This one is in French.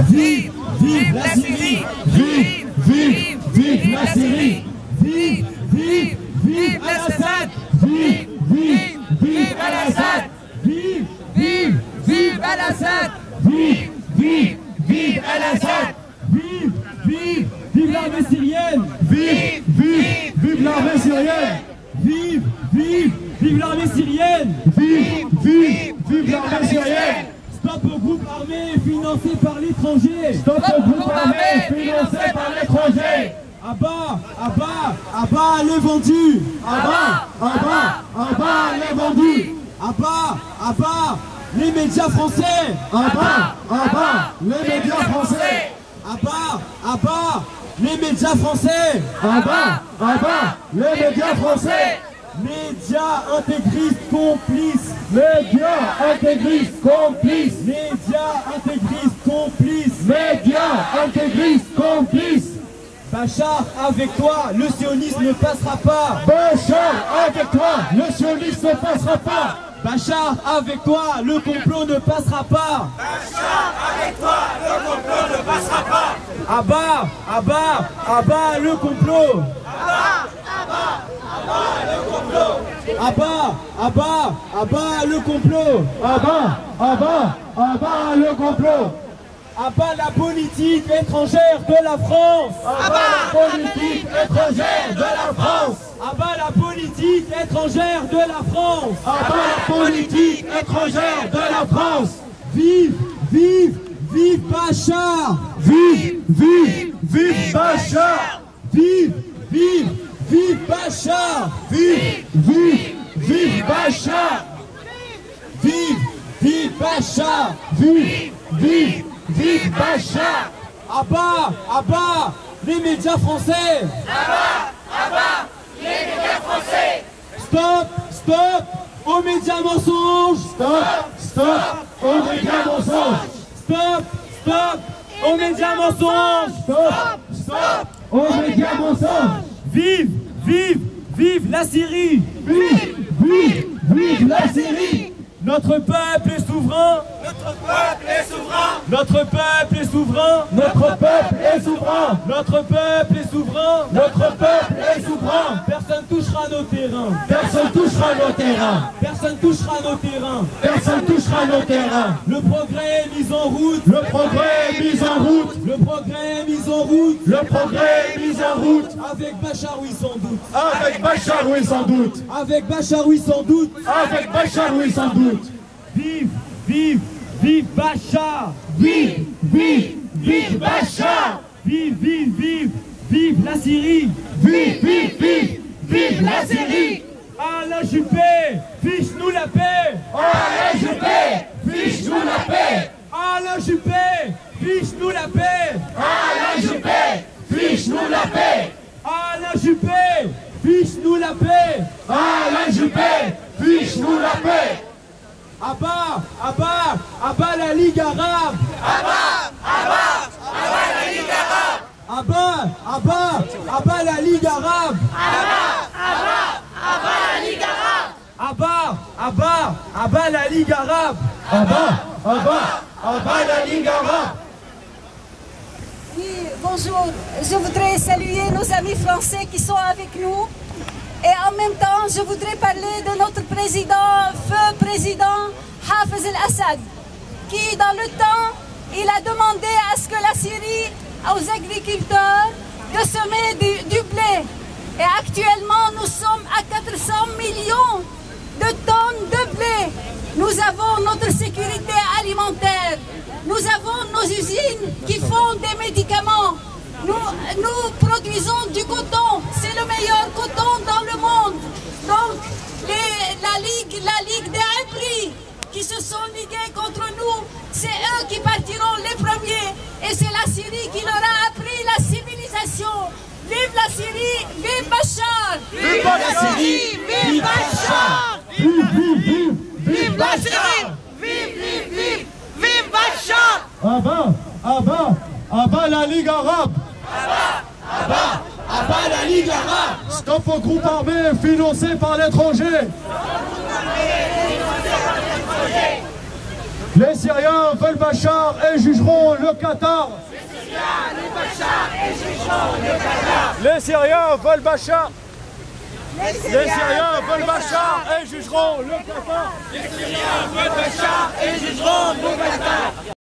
Vive, vive la Syrie. Vive, vive, vive la Syrie. Vive, vive, vive Al-Assad. Vive, vive, vive Al-Assad. Vive, vive, vive Al-Assad. Vive, vive, vive Al-Assad. Vive, vive, vive l'armée syrienne. Vive, vive, vive l'armée syrienne. Vive, vive, vive l'armée syrienne. Vive, vive, vive l'armée syrienne. Stop au groupe armé financé par l'étranger. Stop au groupe armé financé par l'étranger. Abat, abat, abat les vendus. Abat, abat, abat les vendus. Abat, abat les médias français. Abat, abat les médias français. Abat, abat les médias français. Abat, abat les médias français. Médias intégristes complices. Médias intégristes complices. Médias intégristes complices. Médias intégristes complices. Bachar, avec toi, le sionisme ne passera pas. Bachar, avec toi, le sionisme ne passera pas. Bachar, avec toi, le complot ne passera pas. Bachar, avec toi, le complot ne passera pas. Abat, abat, abat le complot. Abat, abat, abat le complot. Abat, abat, abat le complot. Abat, abat, abat le complot. Abat la politique étrangère de la France. Abat la politique étrangère de la France. Abat la politique étrangère de la France. Abat la politique étrangère de la France. Vive, vive, vive Bachar. Vive, vive, vive Bachar. Vive, vive, vive Bachar. Vive, vive, vive Bachar. Vive, vive Bachar. Vive, vive, vive Bachar. Abat, abat les médias français. Abat, abat les médias français. Stop, stop aux médias mensonges. Stop, stop aux médias mensonges. Stop, stop aux médias mensonges. Stop, stop aux médias mensonges. Vive, vive, vive la Syrie. Vive, vive, vive la Syrie. Notre peuple est souverain. Notre peuple est souverain. Notre peuple est souverain. Notre peuple est souverain. Notre peuple est souverain. Notre peuple est souverain. Personne touchera nos terrains. Personne touchera nos terrains. Personne touchera nos terrains. Personne touchera nos terrains. Le progrès est mis en route. Le progrès est mis en route. Le progrès est mis en route. Le progrès est mis en route. Avec Bachar, oui sans doute. Avec Bachar, oui sans doute. Avec Bachar, oui sans doute. Avec Bachar, oui sans doute. Vive, vive, vive Bachar. Vive, vive, vive Bachar. Vive, vive, vive, vive la Syrie. Vive, vive, vive, vive la Syrie. Alain Juppé, fiche-nous la paix. Alain Juppé, fiche-nous la paix. Alain Juppé, fiche-nous la paix. Alain Juppé, fiche-nous la paix. Alain Juppé, fiche-nous la paix. Alain Juppé, fiche-nous la paix. Abat, abat, abat la Ligue arabe. Abat, abat, abat la Ligue arabe. Abat, abat, abat la Ligue arabe. Abat, abat, abat la Ligue arabe. Abat, abat, abat la Ligue arabe. Abat, abat, abat la Ligue arabe. Oui, bonjour. Je voudrais saluer nos amis français qui sont avec nous. Et en même temps, je voudrais parler de notre président, feu président Hafez al-Assad, qui dans le temps, il a demandé à ce que la Syrie, aux agriculteurs, de semer du blé. Et actuellement, nous sommes à 400 millions de tonnes de blé. Nous avons notre sécurité alimentaire. Nous avons nos usines qui font des médicaments. Nous produisons du coton, c'est le meilleur coton dans le monde. Donc la Ligue des Ibris qui se sont ligués contre nous, c'est eux qui partiront les premiers. Et c'est la Syrie qui leur a appris la civilisation. Vive la Syrie, vive Bachar. Vive la Syrie, vive Bachar. Vive, vive, vive, Vive la Syrie, vive, vive, vive, vive Bachar. Abat, abat, abat la Ligue arabe. Abat, abat la Ligue arabe. Stop au groupe armé financé par l'étranger. Les Syriens veulent Bachar et jugeront le Qatar. Les Syriens veulent Bachar. Les Syriens veulent Bachar et jugeront le Qatar. Les Syriens veulent Bachar et jugeront le Qatar.